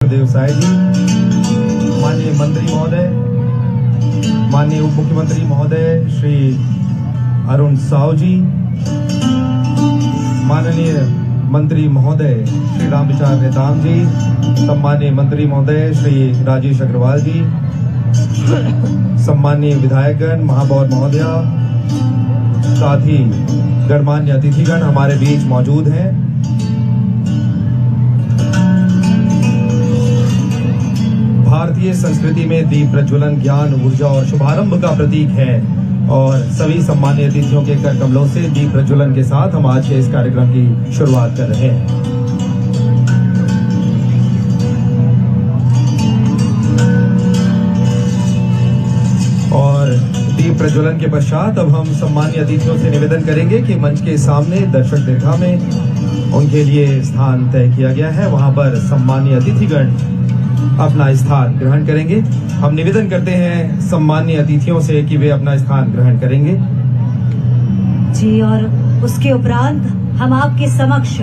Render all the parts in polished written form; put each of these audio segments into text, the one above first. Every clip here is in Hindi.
विष्णुदेव साय जी, माननीय मंत्री महोदय, माननीय उप मुख्यमंत्री महोदय श्री अरुण साव जी, माननीय मंत्री महोदय श्री रामविचार नेताम जी, सम्मानीय मंत्री महोदय श्री राजेश अग्रवाल जी, सम्मानीय विधायकगण, महापौर महोदया, साथ ही गणमान्य अतिथिगण हमारे बीच मौजूद हैं। भारतीय संस्कृति में दीप प्रज्वलन ज्ञान, ऊर्जा और शुभारंभ का प्रतीक है और सभी सम्मानीय अतिथियों के कर कमलों से दीप प्रज्वलन के साथ हम आज के इस कार्यक्रम की शुरुआत कर रहे हैं। और दीप प्रज्वलन के पश्चात अब हम सम्मानीय अतिथियों से निवेदन करेंगे कि मंच के सामने दर्शक दीर्घा में उनके लिए स्थान तय किया गया है, वहां पर सम्मानीय अतिथिगण अपना स्थान ग्रहण करेंगे। हम निवेदन करते हैं सम्मानीय अतिथियों से कि वे अपना स्थान ग्रहण करेंगे जी। और उसके उपरांत हम आपके समक्ष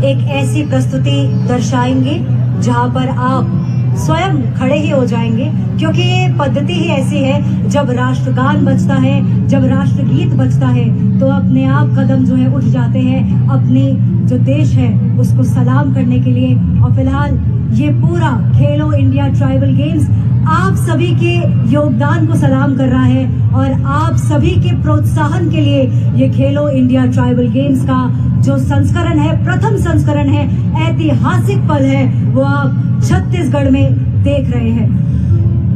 एक ऐसी प्रस्तुति दर्शाएंगे जहां पर आप स्वयं खड़े ही हो जाएंगे, क्योंकि ये पद्धति ही ऐसी है, जब राष्ट्रगान बजता है, जब राष्ट्रगीत बजता है तो अपने आप कदम जो है उठ जाते हैं अपनी जो देश है उसको सलाम करने के लिए। और फिलहाल ये पूरा खेलो इंडिया ट्राइबल गेम्स आप सभी के योगदान को सलाम कर रहा है और आप सभी के प्रोत्साहन के लिए ये खेलो इंडिया ट्राइबल गेम्स का जो संस्करण है, प्रथम संस्करण है, ऐतिहासिक पल है, वो आप छत्तीसगढ़ में देख रहे हैं।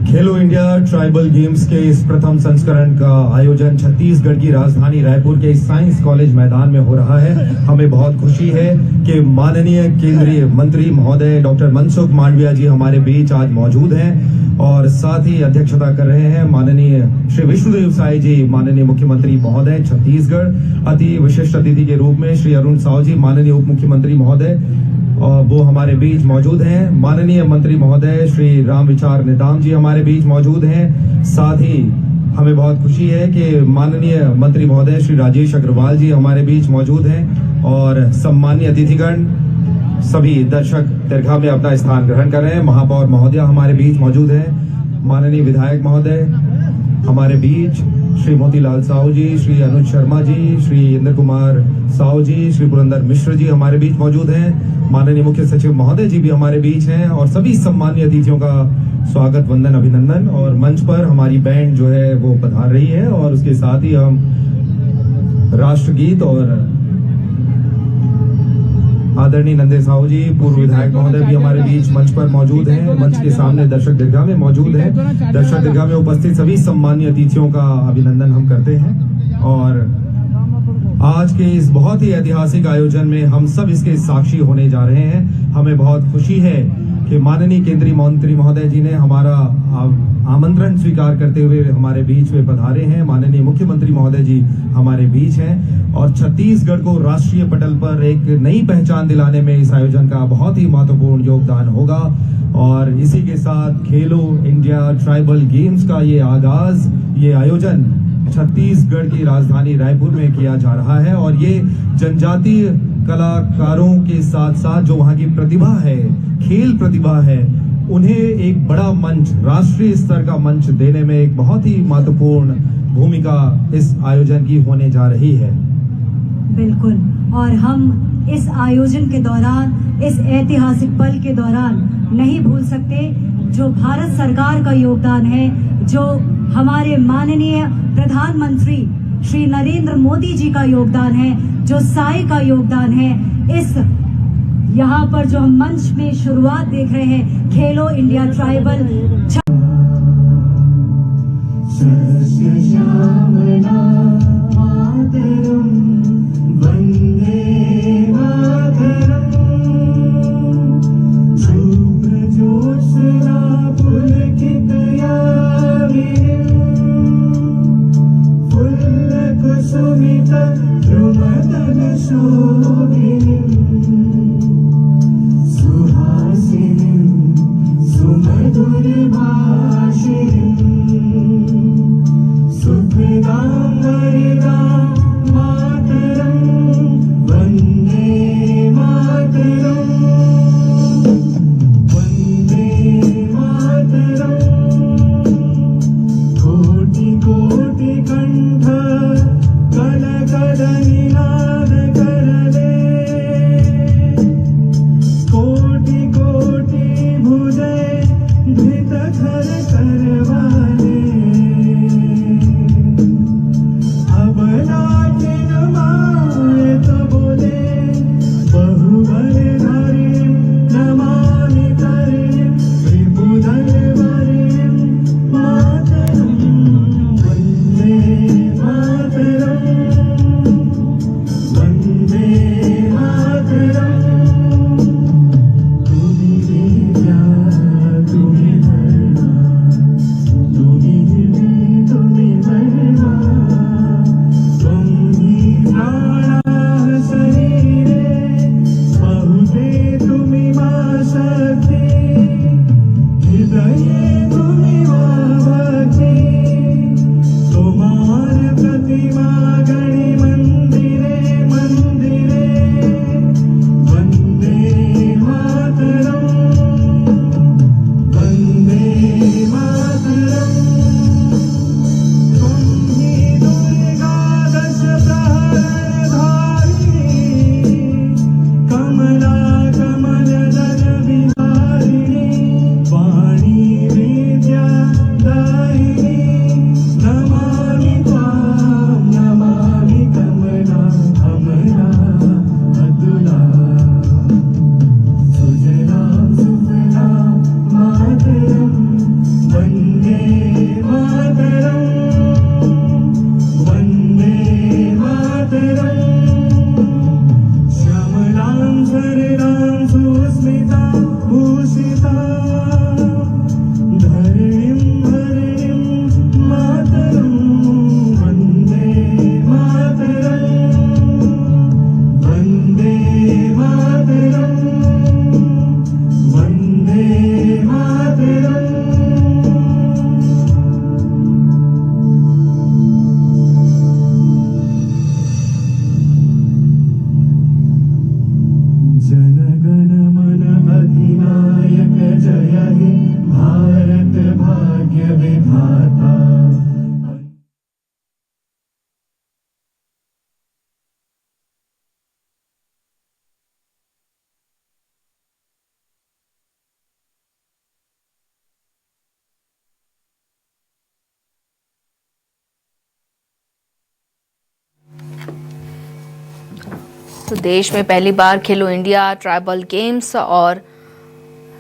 खेलो इंडिया ट्राइबल गेम्स के इस प्रथम संस्करण का आयोजन छत्तीसगढ़ की राजधानी रायपुर के साइंस कॉलेज मैदान में हो रहा है। हमें बहुत खुशी है कि माननीय केंद्रीय मंत्री महोदय डॉक्टर मनसुख मांडविया जी हमारे बीच आज मौजूद हैं और साथ ही अध्यक्षता कर रहे हैं माननीय श्री विष्णुदेव साय जी, माननीय मुख्यमंत्री महोदय छत्तीसगढ़। अति विशिष्ट अतिथि के रूप में श्री अरुण साव जी, माननीय उप मुख्यमंत्री महोदय, और वो हमारे बीच मौजूद हैं। माननीय मंत्री महोदय श्री रामविचार नेताम जी हमारे बीच मौजूद हैं। साथ ही हमें बहुत खुशी है कि माननीय मंत्री महोदय श्री राजेश अग्रवाल जी हमारे बीच मौजूद हैं और सम्मानीय अतिथिगण सभी दर्शक दीर्घा में अपना स्थान ग्रहण कर रहे हैं। महापौर महोदया हमारे बीच मौजूद हैं। माननीय विधायक महोदय हमारे बीच श्री मोतीलाल साहू जी, श्री अनुज शर्मा जी, श्री इंद्र कुमार साहू जी, श्री पुरंदर मिश्र जी हमारे बीच मौजूद हैं। माननीय मुख्य सचिव महोदय जी भी हमारे बीच हैं और सभी सम्मानीय अतिथियों का स्वागत, वंदन, अभिनंदन। और मंच पर हमारी बैंड जो है वो पधार रही है और उसके साथ ही हम राष्ट्रगीत और आदरणीय नंदे साहू जी, पूर्व विधायक महोदय भी हमारे बीच मंच पर मौजूद हैं। मंच के सामने दर्शक दीर्घा में मौजूद हैं। दर्शक दीर्घा में उपस्थित सभी सम्मानीय अतिथियों का अभिनंदन हम करते हैं और आज के इस बहुत ही ऐतिहासिक आयोजन में हम सब इसके साक्षी होने जा रहे हैं। हमें बहुत खुशी है कि माननीय केंद्रीय मंत्री महोदय जी ने हमारा आमंत्रण स्वीकार करते हुए हमारे बीच में पधारे हैं। माननीय मुख्यमंत्री महोदय जी हमारे बीच हैं और छत्तीसगढ़ को राष्ट्रीय पटल पर एक नई पहचान दिलाने में इस आयोजन का बहुत ही महत्वपूर्ण योगदान होगा। और इसी के साथ खेलो इंडिया ट्राइबल गेम्स का ये आगाज, ये आयोजन छत्तीसगढ़ की राजधानी रायपुर में किया जा रहा है और ये जनजातीय कलाकारों के साथ साथ जो वहाँ की प्रतिभा है, खेल प्रतिभा है, उन्हें एक बड़ा मंच, राष्ट्रीय स्तर का मंच देने में एक बहुत ही महत्वपूर्ण भूमिका इस आयोजन की होने जा रही है। बिल्कुल। और हम इस आयोजन के दौरान, इस ऐतिहासिक पल के दौरान नहीं भूल सकते जो भारत सरकार का योगदान है, जो हमारे माननीय प्रधानमंत्री श्री नरेंद्र मोदी जी का योगदान है, जो साई का योगदान है। इस यहाँ पर जो हम मंच में शुरुआत देख रहे हैं, खेलो इंडिया ट्राइबल सुखदाम तो देश में पहली बार खेलो इंडिया ट्राइबल गेम्स और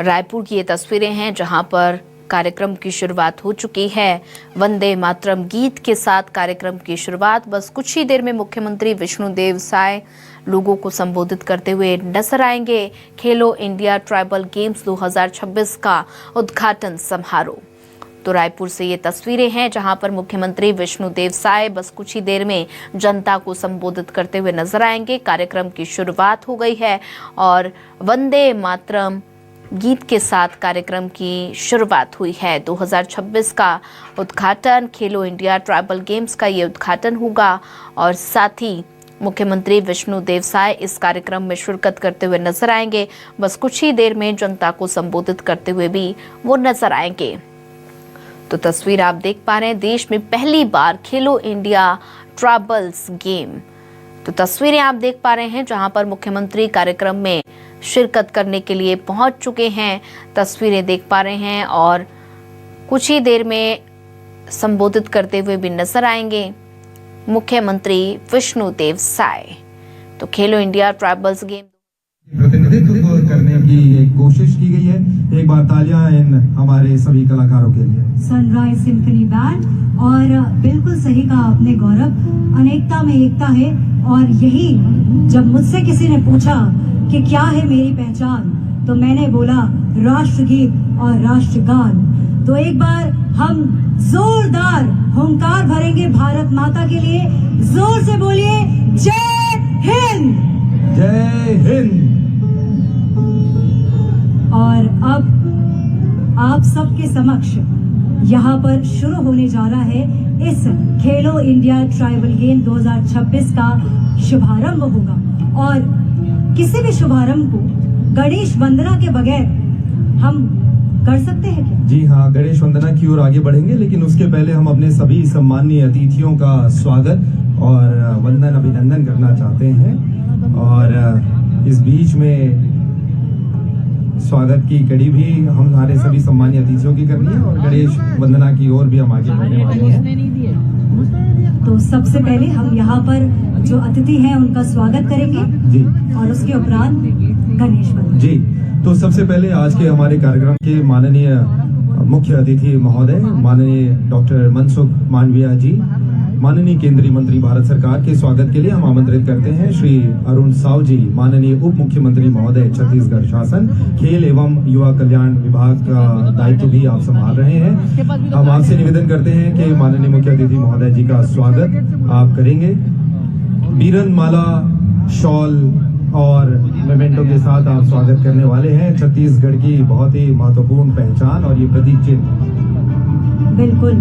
रायपुर की ये तस्वीरें हैं जहां पर कार्यक्रम की शुरुआत हो चुकी है। वंदे मातरम गीत के साथ कार्यक्रम की शुरुआत बस कुछ ही देर में मुख्यमंत्री विष्णुदेव साय लोगों को संबोधित करते हुए नजर आएंगे। खेलो इंडिया ट्राइबल गेम्स 2026 का उद्घाटन समारोह। तो रायपुर से ये तस्वीरें हैं जहां पर मुख्यमंत्री विष्णुदेव साय बस कुछ ही देर में जनता को संबोधित करते हुए नजर आएंगे। कार्यक्रम की शुरुआत हो गई है और वंदे मातरम गीत के साथ कार्यक्रम की शुरुआत हुई है। 2026 का उद्घाटन खेलो इंडिया ट्राइबल गेम्स का ये उद्घाटन होगा और साथ ही मुख्यमंत्री विष्णुदेव साय इस कार्यक्रम में शिरकत करते हुए नजर आएंगे। बस कुछ ही देर में जनता को संबोधित करते हुए भी वो नजर आएंगे। तो तस्वीर आप देख पा रहे हैं, देश में पहली बार खेलो इंडिया ट्राइबल्स गेम। तो तस्वीरें आप देख पा रहे हैं जहां पर मुख्यमंत्री कार्यक्रम में शिरकत करने के लिए पहुंच चुके हैं। तस्वीरें देख पा रहे हैं और कुछ ही देर में संबोधित करते हुए भी नजर आएंगे मुख्यमंत्री विष्णुदेव साय। तो खेलो इंडिया ट्राइबल्स गेम प्रतिनिधित्व करने की एक कोशिश की गई है। एक बार तालियां इन हमारे सभी कलाकारों के लिए। सनराइज सिम्फनी बैंड और बिल्कुल सही कहा आपने गौरव, अनेकता में एकता है। और यही जब मुझसे किसी ने पूछा कि क्या है मेरी पहचान, तो मैंने बोला राष्ट्रगीत और राष्ट्रगान। तो एक बार हम जोरदार हुंकार भरेंगे भारत माता के लिए। जोर से बोलिए जय हिंद। जय हिंद। और अब आप सबके समक्ष यहाँ पर शुरू होने जा रहा है इस खेलो इंडिया ट्राइबल गेम 2026 का शुभारंभ होगा। और किसी भी शुभारंभ को गणेश वंदना के बगैर हम कर सकते हैं क्या? जी हाँ, गणेश वंदना की ओर आगे बढ़ेंगे, लेकिन उसके पहले हम अपने सभी सम्मानीय अतिथियों का स्वागत और वंदन अभिनंदन करना चाहते हैं। और इस बीच में स्वागत की कड़ी भी हम हमारे सभी सम्मानीय अतिथियों की करनी है और गणेश वंदना की ओर भी हम आगे बढ़ने वाले हैं। तो सबसे पहले हम यहाँ पर जो अतिथि हैं उनका स्वागत करेंगे जी, और उसके उपरांत गणेश वंदना। जी। तो सबसे पहले आज के हमारे कार्यक्रम के माननीय मुख्य अतिथि महोदय माननीय डॉक्टर मनसुख मांडविया जी, माननीय केंद्रीय मंत्री भारत सरकार के स्वागत के लिए हम आमंत्रित करते हैं। श्री अरुण साव जी, माननीय उप मुख्यमंत्री महोदय छत्तीसगढ़ शासन, खेल एवं युवा कल्याण विभाग का दायित्व भी आप संभाल रहे हैं। हम आपसे निवेदन करते हैं कि माननीय मुख्य अतिथि महोदय जी का स्वागत आप करेंगे। बीरन माला, शॉल और मेमेंटो के साथ आप स्वागत करने वाले हैं। छत्तीसगढ़ की बहुत ही महत्वपूर्ण पहचान और ये प्रतीक चिन्ह। बिल्कुल,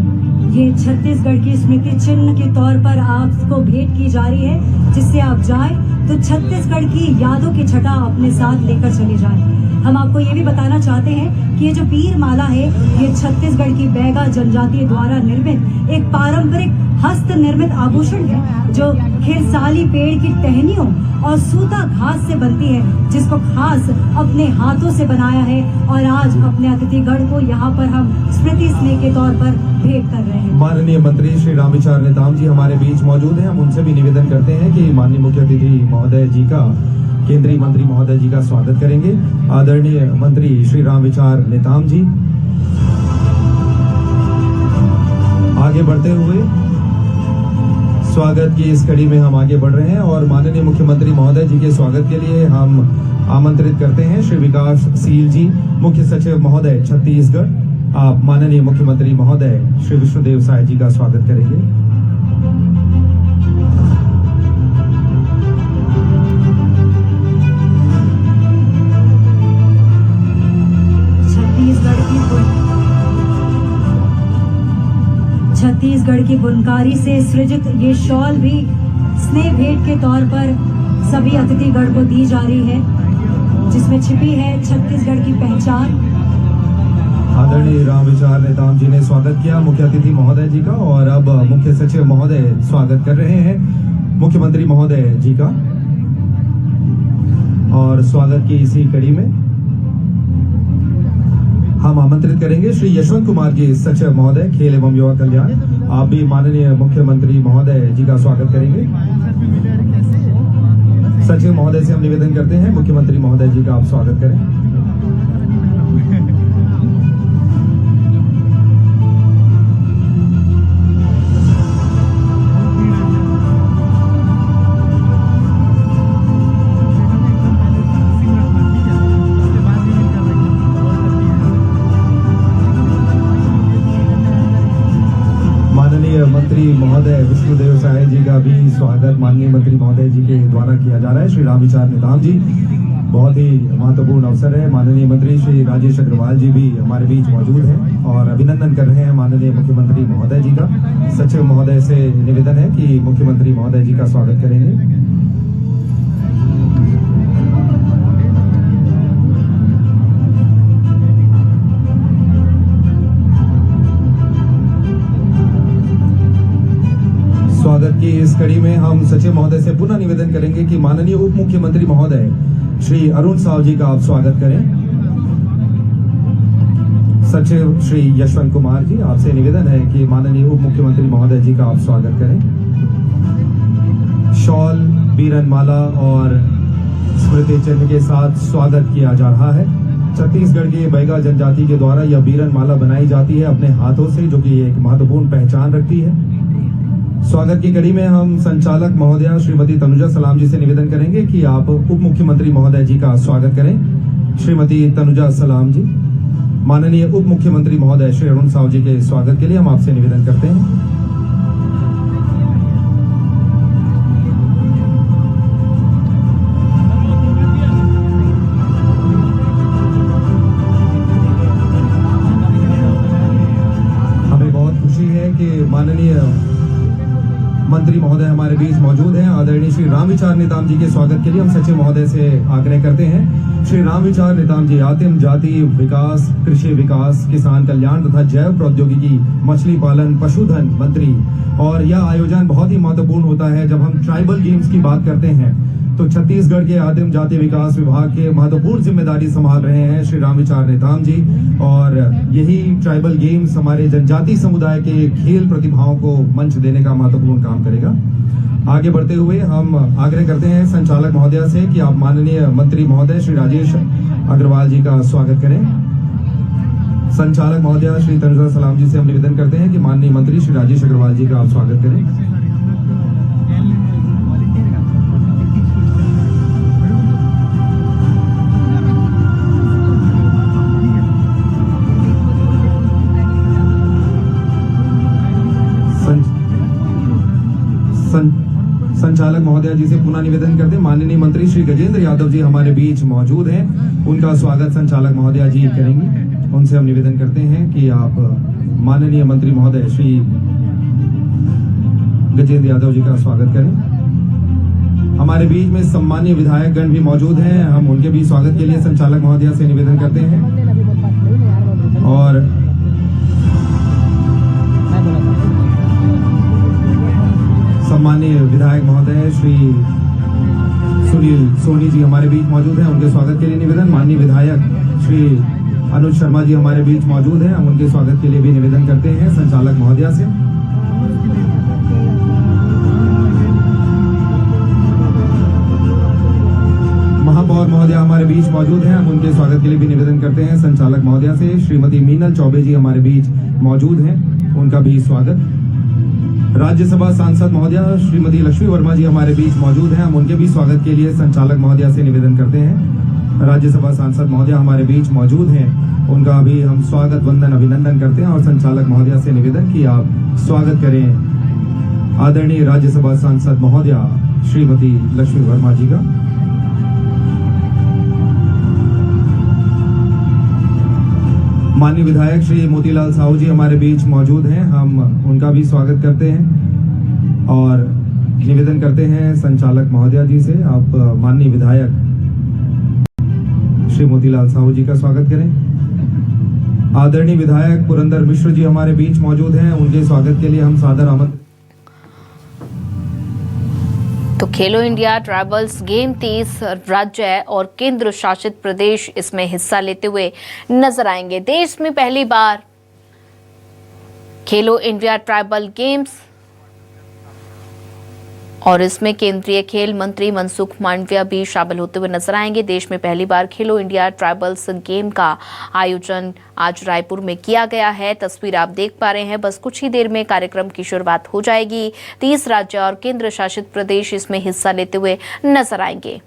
ये छत्तीसगढ़ की स्मृति चिन्ह के तौर पर आपको भेंट की जा रही है, जिससे आप जाएं तो छत्तीसगढ़ की यादों की छटा अपने साथ लेकर चले जाएं। हम आपको ये भी बताना चाहते हैं कि ये जो पीर माला है, ये छत्तीसगढ़ की बैगा जनजाति द्वारा निर्मित एक पारंपरिक हस्त निर्मित आभूषण है, जो खिरसाली पेड़ की टहनियों और सूता घास से बनती है, जिसको खास अपने हाथों से बनाया है। और आज अपने अतिथिगण को यहाँ पर हम स्मृति स्नेह के तौर पर भेंट कर रहे हैं। माननीय मंत्री श्री रामविचार नेताम जी हमारे बीच मौजूद हैं। हम उनसे भी निवेदन करते हैं कि माननीय मुख्य अतिथि महोदय जी का, केंद्रीय मंत्री महोदय जी का स्वागत करेंगे। आदरणीय मंत्री श्री रामविचार नेताम जी आगे बढ़ते हुए स्वागत की इस कड़ी में हम आगे बढ़ रहे हैं और माननीय मुख्यमंत्री महोदय जी के स्वागत के लिए हम आमंत्रित करते हैं श्री विकासशील जी, मुख्य सचिव महोदय छत्तीसगढ़। आप माननीय मुख्यमंत्री महोदय श्री विष्णुदेव साय जी का स्वागत करेंगे। छत्तीसगढ़ की बुनकारी से सृजित ये शॉल भी स्नेह भेंट के तौर पर सभी अतिथिगण को दी जा रही है, जिसमें छिपी है छत्तीसगढ़ की पहचान। आदरणीय रामविचार नेताम जी ने स्वागत किया मुख्य अतिथि महोदय जी का और अब मुख्य सचिव महोदय स्वागत कर रहे हैं मुख्यमंत्री महोदय जी का। और स्वागत की इसी कड़ी में हम आमंत्रित करेंगे श्री यशवंत कुमार जी, सचिव महोदय खेल एवं युवा कल्याण। आप भी माननीय मुख्यमंत्री महोदय जी का स्वागत करेंगे। सचिव महोदय से हम निवेदन करते हैं मुख्यमंत्री महोदय जी का आप स्वागत करें। मंत्री महोदय विष्णुदेव साय जी का भी स्वागत माननीय मंत्री महोदय जी के द्वारा किया जा रहा है। श्री रामविचार नेताम जी, बहुत ही महत्वपूर्ण अवसर है। माननीय मंत्री श्री राजेश अग्रवाल जी भी हमारे बीच मौजूद हैं और अभिनंदन कर रहे हैं माननीय मुख्यमंत्री महोदय जी का। सचिव महोदय से निवेदन है कि मुख्यमंत्री महोदय जी का स्वागत करेंगे। स्वागत की इस कड़ी में हम सचिव महोदय से पुनः निवेदन करेंगे कि माननीय उप मुख्यमंत्री महोदय श्री अरुण साव जी का आप स्वागत करें। सचिव श्री यशवंत कुमार जी, आपसे निवेदन है कि माननीय उप मुख्यमंत्री महोदय जी का आप स्वागत करें। शॉल, बीरनमाला और स्मृति चिन्ह के साथ स्वागत किया जा रहा है। छत्तीसगढ़ की बैगा जनजाति के द्वारा यह बीरनमाला बनाई जाती है अपने हाथों से, जो कि एक महत्वपूर्ण पहचान रखती है। स्वागत की कड़ी में हम संचालक महोदया श्रीमती तनुजा सलाम जी से निवेदन करेंगे कि आप उप मुख्यमंत्री महोदय जी का स्वागत करें। श्रीमती तनुजा सलाम जी, माननीय उप मुख्यमंत्री महोदय श्री अरुण साव जी के स्वागत के लिए हम आपसे निवेदन करते हैं। हमें बहुत खुशी है कि माननीय मंत्री महोदय हमारे बीच मौजूद हैं। आदरणीय श्री रामविचार नेताम जी के स्वागत के लिए हम सचिव महोदय से आग्रह करते हैं। श्री रामविचार नेताम जी आदिम जाति विकास, कृषि विकास, किसान कल्याण तथा जैव प्रौद्योगिकी, मछली पालन, पशुधन मंत्री। और यह आयोजन बहुत ही महत्वपूर्ण होता है जब हम ट्राइबल गेम्स की बात करते हैं, तो छत्तीसगढ़ के आदिम जाति विकास विभाग के महत्वपूर्ण जिम्मेदारी संभाल रहे हैं श्री रामविचार नेताम जी। और यही ट्राइबल गेम्स हमारे जनजाति समुदाय के खेल प्रतिभाओं को मंच देने का महत्वपूर्ण काम करेगा। आगे बढ़ते हुए हम आग्रह करते हैं संचालक महोदया से कि आप माननीय मंत्री महोदय श्री राजेश अग्रवाल जी का स्वागत करें। संचालक महोदया श्री तनुजा सलाम जी से हम निवेदन करते हैं कि माननीय मंत्री श्री राजेश अग्रवाल जी का आप स्वागत करें। संचालक महोदया जी से पुनः निवेदन करते हैं माननीय मंत्री श्री गजेंद्र यादव जी हमारे बीच मौजूद हैं, उनका स्वागत संचालक महोदया जी करेंगी। उनसे हम निवेदन करते हैं कि आप माननीय मंत्री महोदय श्री गजेंद्र यादव जी का स्वागत करें। हमारे बीच में सम्मानीय विधायक गण भी मौजूद हैं, हम उनके भी स्वागत के लिए संचालक महोदया से निवेदन करते हैं। और सम्मानीय विधायक महोदय श्री सुनील सोनी जी हमारे बीच मौजूद हैं, उनके स्वागत के लिए निवेदन। माननीय विधायक श्री अनुज शर्मा जी हमारे बीच मौजूद हैं, हम उनके स्वागत के लिए भी निवेदन करते हैं संचालक महोदया से। महापौर महोदया हमारे बीच मौजूद हैं, हम उनके स्वागत के लिए भी निवेदन करते हैं संचालक महोदया से। श्रीमती मीनल चौबे जी हमारे बीच मौजूद हैं, उनका भी स्वागत। राज्यसभा सांसद महोदया श्रीमती लक्ष्मी वर्मा जी हमारे बीच मौजूद हैं, हम उनके भी स्वागत के लिए संचालक महोदया से निवेदन करते हैं। राज्यसभा सांसद महोदया हमारे बीच मौजूद हैं, उनका भी हम स्वागत वंदन अभिनंदन करते हैं। और संचालक महोदया से निवेदन कि आप स्वागत करें आदरणीय राज्यसभा सांसद महोदया श्रीमती लक्ष्मी वर्मा जी का। माननीय विधायक श्री मोतीलाल साहू जी हमारे बीच मौजूद हैं, हम उनका भी स्वागत करते हैं और निवेदन करते हैं संचालक महोदया जी से आप माननीय विधायक श्री मोतीलाल साहू जी का स्वागत करें। आदरणीय विधायक पुरंदर मिश्र जी हमारे बीच मौजूद हैं, उनके स्वागत के लिए हम सादर आमंत्रित। तो खेलो इंडिया ट्राइबल्स गेम 30 राज्य और केंद्र शासित प्रदेश इसमें हिस्सा लेते हुए नजर आएंगे। देश में पहली बार खेलो इंडिया ट्राइबल गेम्स और इसमें केंद्रीय खेल मंत्री मनसुख मांडविया भी शामिल होते हुए नजर आएंगे। देश में पहली बार खेलो इंडिया ट्राइबल्स गेम का आयोजन आज रायपुर में किया गया है। तस्वीर आप देख पा रहे हैं, बस कुछ ही देर में कार्यक्रम की शुरुआत हो जाएगी। 30 राज्य और केंद्र शासित प्रदेश इसमें हिस्सा लेते हुए नजर आएंगे।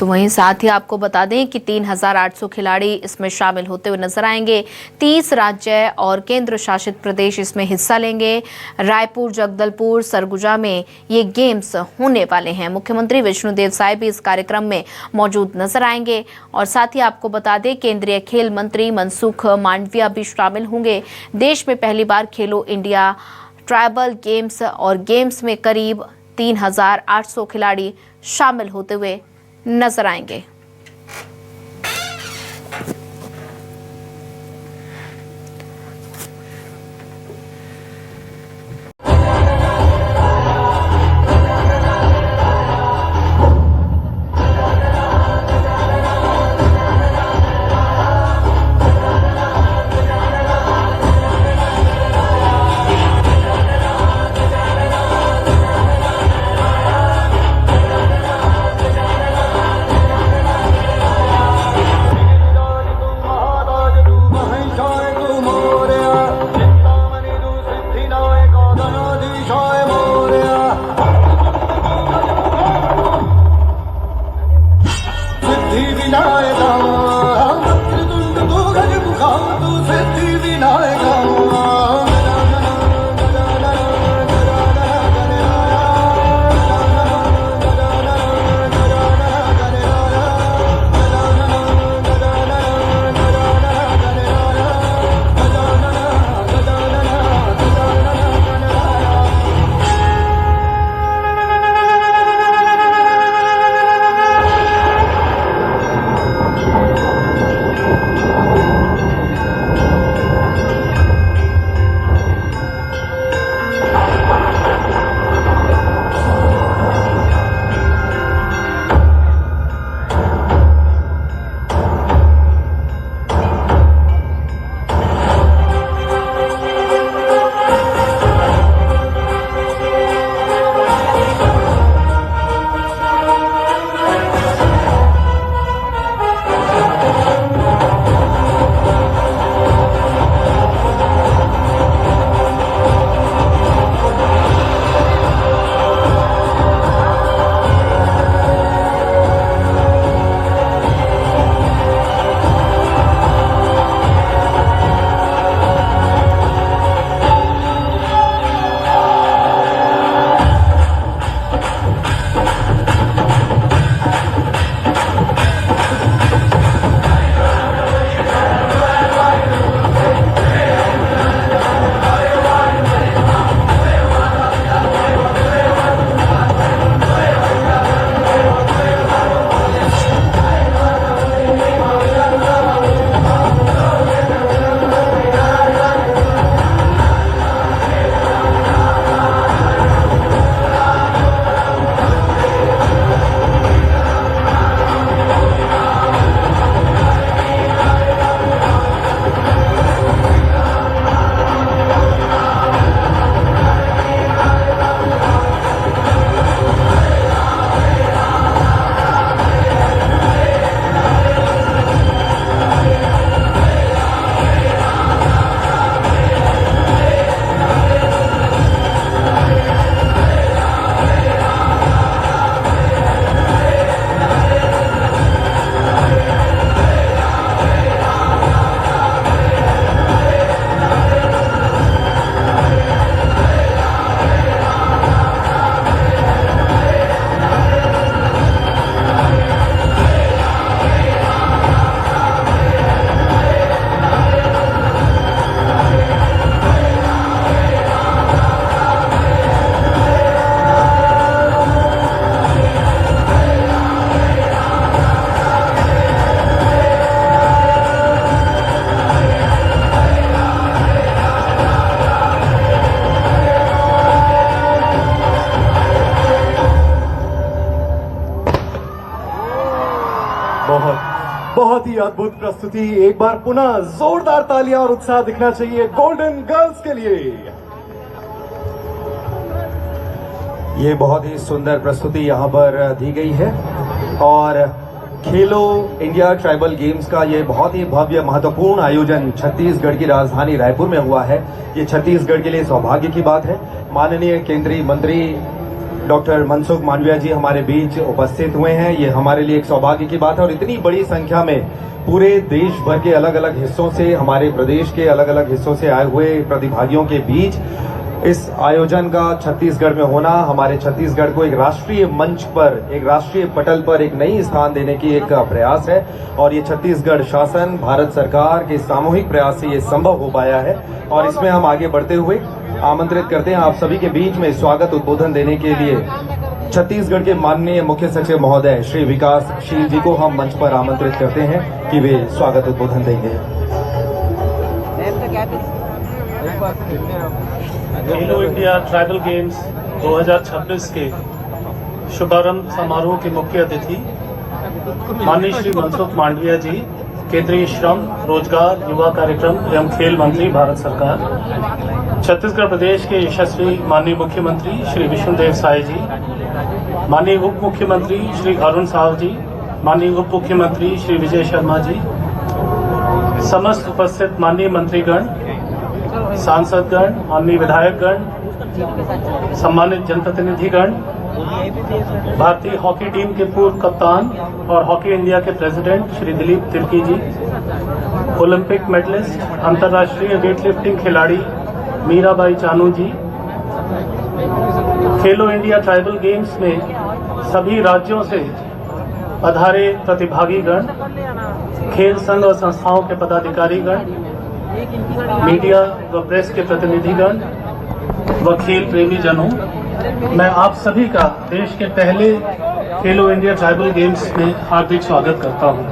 तो वहीं साथ ही आपको बता दें कि 3,800 खिलाड़ी इसमें शामिल होते हुए नजर आएंगे। 30 राज्य और केंद्र शासित प्रदेश इसमें हिस्सा लेंगे। रायपुर, जगदलपुर, सरगुजा में ये गेम्स होने वाले हैं। मुख्यमंत्री विष्णुदेव साय भी इस कार्यक्रम में मौजूद नजर आएंगे। और साथ ही आपको बता दें, केंद्रीय खेल मंत्री मनसुख मांडविया भी शामिल होंगे। देश में पहली बार खेलो इंडिया ट्राइबल गेम्स और गेम्स में करीब 3,800 खिलाड़ी शामिल होते हुए नजर आएंगे। बहुत ही अद्भुत प्रस्तुति। एक बार पुनः जोरदार तालियां और उत्साह दिखना चाहिए गोल्डन गर्ल्स के लिए। ये बहुत ही सुंदर प्रस्तुति यहाँ पर दी गई है और खेलो इंडिया ट्राइबल गेम्स का ये बहुत ही भव्य महत्वपूर्ण आयोजन छत्तीसगढ़ की राजधानी रायपुर में हुआ है। ये छत्तीसगढ़ के लिए सौभाग्य की बात है। माननीय केंद्रीय मंत्री डॉक्टर मनसुख मांडविया जी हमारे बीच उपस्थित हुए हैं। ये हमारे लिए एक सौभाग्य की बात है और इतनी बड़ी संख्या में पूरे देश भर के अलग अलग हिस्सों से, हमारे प्रदेश के अलग अलग हिस्सों से आए हुए प्रतिभागियों के बीच इस आयोजन का छत्तीसगढ़ में होना हमारे छत्तीसगढ़ को एक राष्ट्रीय मंच पर, एक राष्ट्रीय पटल पर एक नई स्थान देने की एक प्रयास है और ये छत्तीसगढ़ शासन, भारत सरकार के सामूहिक प्रयास से ये संभव हो पाया है। और इसमें हम आगे बढ़ते हुए आमंत्रित करते हैं आप सभी के बीच में स्वागत उद्बोधन देने के लिए छत्तीसगढ़ के माननीय मुख्य सचिव महोदय श्री विकासशील जी को हम मंच पर आमंत्रित करते हैं कि वे स्वागत उद्बोधन देंगे। खेलो इंडिया ट्राइबल गेम्स 2026 के शुभारंभ समारोह के मुख्य अतिथि माननीय श्री मनसुख मांडविया जी, केंद्रीय श्रम, रोजगार, युवा कार्यक्रम एवं खेल मंत्री, भारत सरकार। छत्तीसगढ़ प्रदेश के यशस्वी माननीय मुख्यमंत्री श्री विष्णुदेव साय जी, माननीय उप मुख्यमंत्री श्री अरुण साव जी, माननीय उप मुख्यमंत्री श्री विजय शर्मा जी, समस्त उपस्थित माननीय मंत्रीगण, सांसदगण, माननीय विधायकगण, सम्मानित जनप्रतिनिधिगण, भारतीय हॉकी टीम के पूर्व कप्तान और हॉकी इंडिया के प्रेसिडेंट श्री दिलीप तिर्की जी, ओलंपिक मेडलिस्ट, अंतर्राष्ट्रीय वेटलिफ्टिंग खिलाड़ी मीराबाई चानू जी, खेलो इंडिया ट्राइबल गेम्स में सभी राज्यों से पधारे प्रतिभागीगण, खेल संघ और संस्थाओं के पदाधिकारीगण, मीडिया व प्रेस के प्रतिनिधिगण व खेल प्रेमी जनों, मैं आप सभी का देश के पहले खेलो इंडिया ट्राइबल गेम्स में हार्दिक स्वागत करता हूं।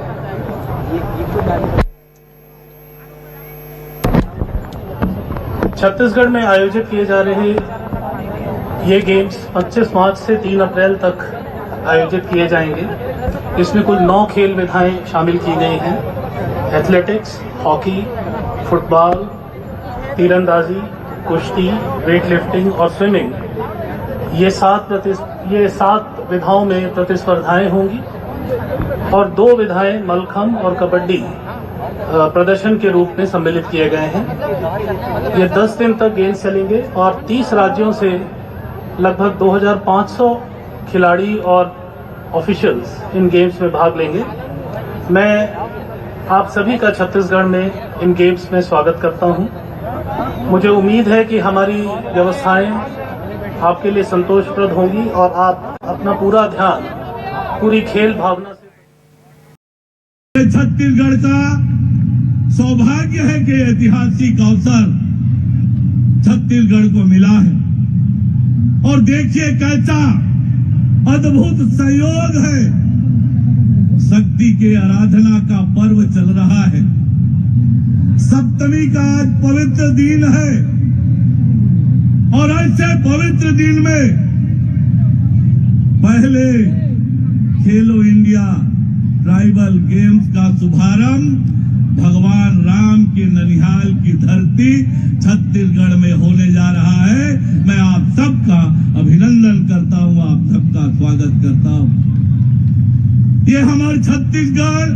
छत्तीसगढ़ में आयोजित किए जा रहे ये गेम्स 25 मार्च से 3 अप्रैल तक आयोजित किए जाएंगे। इसमें कुल 9 खेल विधाएं शामिल की गई हैं। एथलेटिक्स, हॉकी, फुटबॉल, तीरंदाजी, कुश्ती, वेटलिफ्टिंग और स्विमिंग, ये 7 विधाओं में प्रतिस्पर्धाएं होंगी और 2 विधाएं मलखम्ब और कबड्डी प्रदर्शन के रूप में सम्मिलित किए गए हैं। ये 10 दिन तक गेम्स चलेंगे और 30 राज्यों से लगभग 2500 खिलाड़ी और ऑफिशियल्स इन गेम्स में भाग लेंगे। मैं आप सभी का छत्तीसगढ़ में इन गेम्स में स्वागत करता हूं। मुझे उम्मीद है कि हमारी व्यवस्थाएं आपके लिए संतोषप्रद होंगी और आप अपना पूरा ध्यान पूरी खेल भावना से। छत्तीसगढ़ का सौभाग्य है कि ऐतिहासिक अवसर छत्तीसगढ़ को मिला है और देखिए कैसा अद्भुत संयोग है। शक्ति के आराधना का पर्व चल रहा है। सप्तमी का आज पवित्र दिन है और ऐसे पवित्र दिन में पहले खेलो इंडिया ट्राइबल गेम्स का शुभारंभ भगवान राम के ननिहाल की धरती छत्तीसगढ़ में होने जा रहा है। मैं आप सबका अभिनंदन करता हूं, आप सबका स्वागत करता हूं। ये हमारे छत्तीसगढ़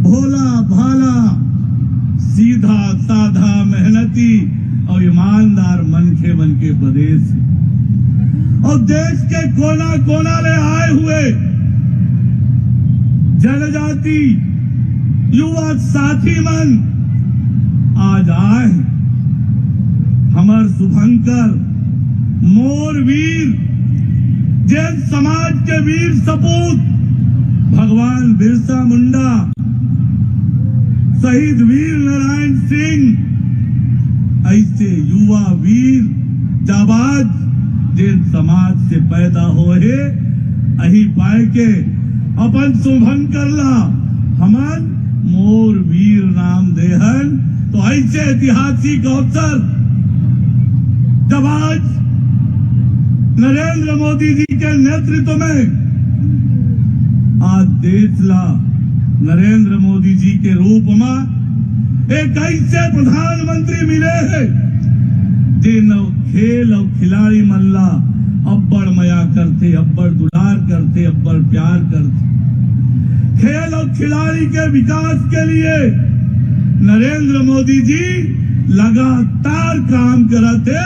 भोला भाला, सीधा साधा, मेहनती और ईमानदार मनखे मन के प्रदेश है और देश के कोना कोना ले आए हुए जनजाति युवा साथी मन आज आए। हमार शुभंकर मोर वीर, जैन समाज के वीर सपूत भगवान बिरसा मुंडा, शहीद वीर नारायण सिंह, ऐसे युवा वीर जाबाज जिन समाज से पैदा होए अही पाए के अपन शुभंकर ला हमन मोर वीर नाम देहन। तो ऐसे ऐतिहासिक अवसर जब आज नरेंद्र मोदी जी के नेतृत्व में आज देश ला नरेंद्र मोदी जी के रूप में एक ऐसे प्रधानमंत्री मिले हैं जिन खेल और खिलाड़ी मल्ला अब्बड़ मया करते, अब्बड़ दुलार करते, अब्बड़ प्यार करते। खेल और खिलाड़ी के विकास के लिए नरेंद्र मोदी जी लगातार काम करते।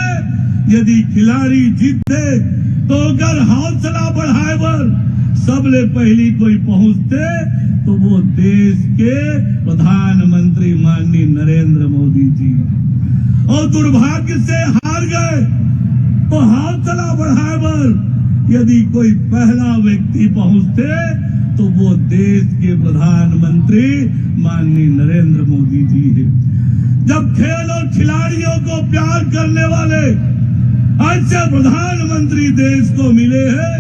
यदि खिलाड़ी जीतते तो अगर हौसला बढ़ाए बर सबले पहली कोई पहुंचते तो वो देश के प्रधानमंत्री माननीय नरेंद्र मोदी जी, और दुर्भाग्य से हार गए तो हौसला बढ़ाए बर यदि कोई पहला व्यक्ति पहुंचते तो वो देश के प्रधानमंत्री माननीय नरेंद्र मोदी जी है। जब खेल और खिलाड़ियों को प्यार करने वाले ऐसे प्रधानमंत्री देश को मिले हैं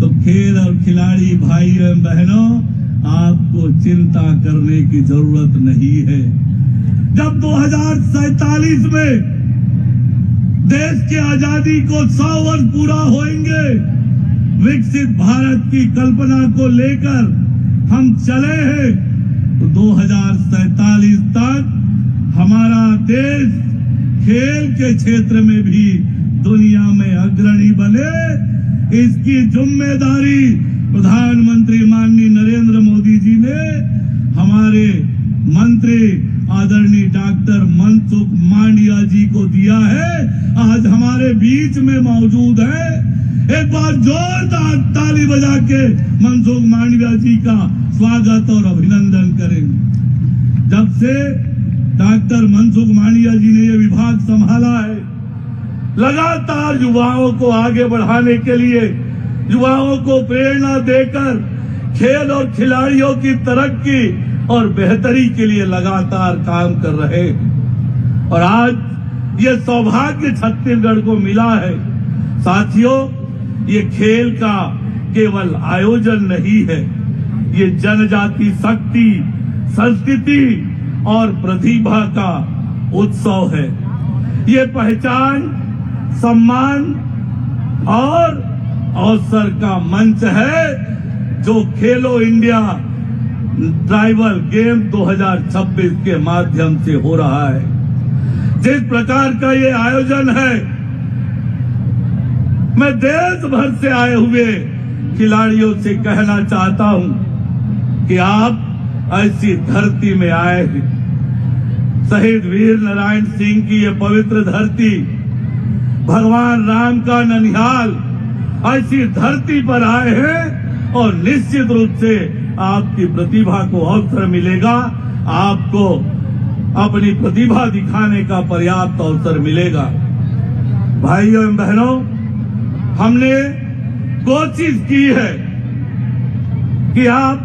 तो खेल और खिलाड़ी भाई एवं बहनों, आपको चिंता करने की जरूरत नहीं है। जब 2047 में देश की आजादी को 100 वर्ष पूरा होंगे, विकसित भारत की कल्पना को लेकर हम चले हैं तो 2047 तक हमारा देश खेल के क्षेत्र में भी दुनिया में अग्रणी बने। इसकी जिम्मेदारी प्रधानमंत्री माननीय नरेंद्र मोदी जी ने हमारे मंत्री आदरणीय डॉक्टर मनसुख मांडविया जी को दिया है। आज हमारे बीच में मौजूद है। एक बार जोरदार ताली बजा के मनसुख मांडविया जी का स्वागत और अभिनंदन करें। जब से डॉक्टर मनसुख मांडविया जी ने ये विभाग संभाला है, लगातार युवाओं को आगे बढ़ाने के लिए, युवाओं को प्रेरणा देकर खेल और खिलाड़ियों की तरक्की और बेहतरी के लिए लगातार काम कर रहे हैं। और आज ये सौभाग्य छत्तीसगढ़ को मिला है। साथियों, ये खेल का केवल आयोजन नहीं है, ये जनजाति शक्ति, संस्कृति और प्रतिभा का उत्सव है। ये पहचान, सम्मान और अवसर का मंच है जो खेलो इंडिया ट्राइबल गेम 2026 के माध्यम से हो रहा है। जिस प्रकार का ये आयोजन है, मैं देश भर से आए हुए खिलाड़ियों से कहना चाहता हूं कि आप ऐसी धरती में आए हैं। शहीद वीर नारायण सिंह की ये पवित्र धरती, भगवान राम का ननिहाल, ऐसी धरती पर आए हैं और निश्चित रूप से आपकी प्रतिभा को अवसर मिलेगा। आपको अपनी प्रतिभा दिखाने का पर्याप्त अवसर मिलेगा। भाइयों एवं बहनों, हमने कोशिश की है कि आप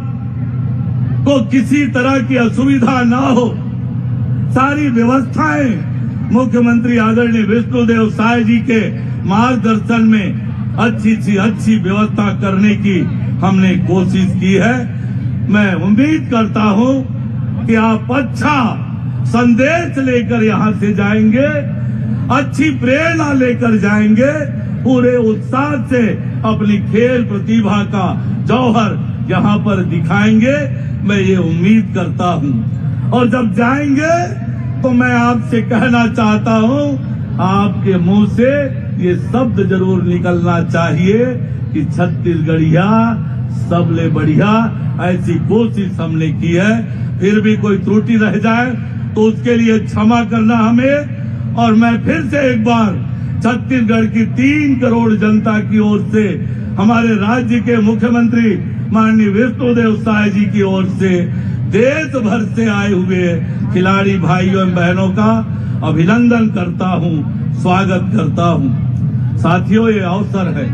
को किसी तरह की असुविधा ना हो। सारी व्यवस्थाएं मुख्यमंत्री आदरणीय विष्णुदेव साय जी के मार्गदर्शन में अच्छी व्यवस्था करने की हमने कोशिश की है। मैं उम्मीद करता हूं कि आप अच्छा संदेश लेकर यहां से जाएंगे, अच्छी प्रेरणा लेकर जाएंगे, पूरे उत्साह से अपनी खेल प्रतिभा का जौहर यहां पर दिखाएंगे। मैं ये उम्मीद करता हूं। और जब जाएंगे तो मैं आपसे कहना चाहता हूं, आपके मुंह से ये शब्द जरूर निकलना चाहिए कि छत्तीसगढ़िया सबले बढ़िया। ऐसी कोशिश हमने की है। फिर भी कोई त्रुटि रह जाए तो उसके लिए क्षमा करना हमें। और मैं फिर से एक बार छत्तीसगढ़ की 3 करोड़ जनता की ओर से, हमारे राज्य के मुख्यमंत्री माननीय विष्णुदेव साय जी की ओर से, देश भर से आए हुए खिलाड़ी भाइयों एवं बहनों का अभिनंदन करता हूं, स्वागत करता हूं। साथियों, ये अवसर है,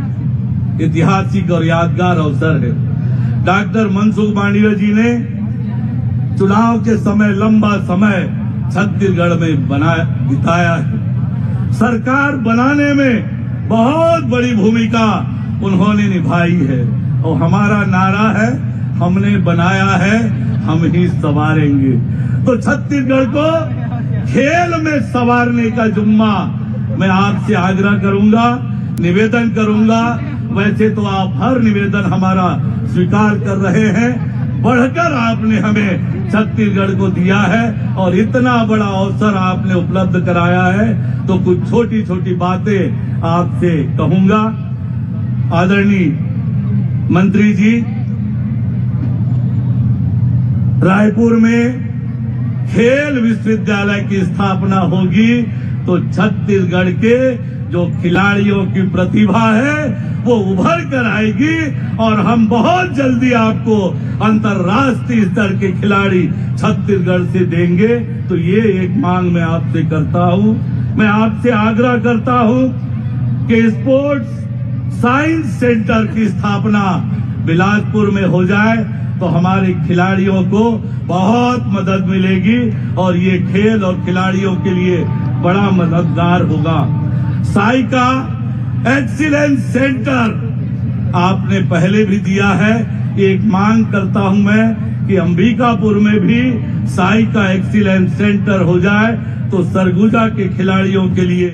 ऐतिहासिक और यादगार अवसर है। डॉक्टर मनसुख मांडविया जी ने चुनाव के समय लंबा समय छत्तीसगढ़ में बिताया है। सरकार बनाने में बहुत बड़ी भूमिका उन्होंने निभाई है। और हमारा नारा है, हमने बनाया है, हम ही संवारेंगे। तो छत्तीसगढ़ को खेल में संवारने का जुम्मा मैं आपसे आग्रह करूंगा, निवेदन करूंगा। वैसे तो आप हर निवेदन हमारा स्वीकार कर रहे हैं। बढ़कर आपने हमें छत्तीसगढ़ को दिया है और इतना बड़ा अवसर आपने उपलब्ध कराया है, तो कुछ छोटी छोटी बातें आपसे कहूंगा। आदरणीय मंत्री जी, रायपुर में खेल विश्वविद्यालय की स्थापना होगी तो छत्तीसगढ़ के जो खिलाड़ियों की प्रतिभा है वो उभर कर आएगी और हम बहुत जल्दी आपको अंतर्राष्ट्रीय स्तर के खिलाड़ी छत्तीसगढ़ से देंगे। तो ये एक मांग मैं आपसे करता हूं। मैं आपसे आग्रह करता हूं कि स्पोर्ट्स साइंस सेंटर की स्थापना बिलासपुर में हो जाए तो हमारे खिलाड़ियों को बहुत मदद मिलेगी और ये खेल और खिलाड़ियों के लिए बड़ा मददगार होगा। साइका एक्सीलेंस सेंटर आपने पहले भी दिया है। एक मांग करता हूं मैं कि अंबिकापुर में भी साइका एक्सीलेंस सेंटर हो जाए तो सरगुजा के खिलाड़ियों के लिए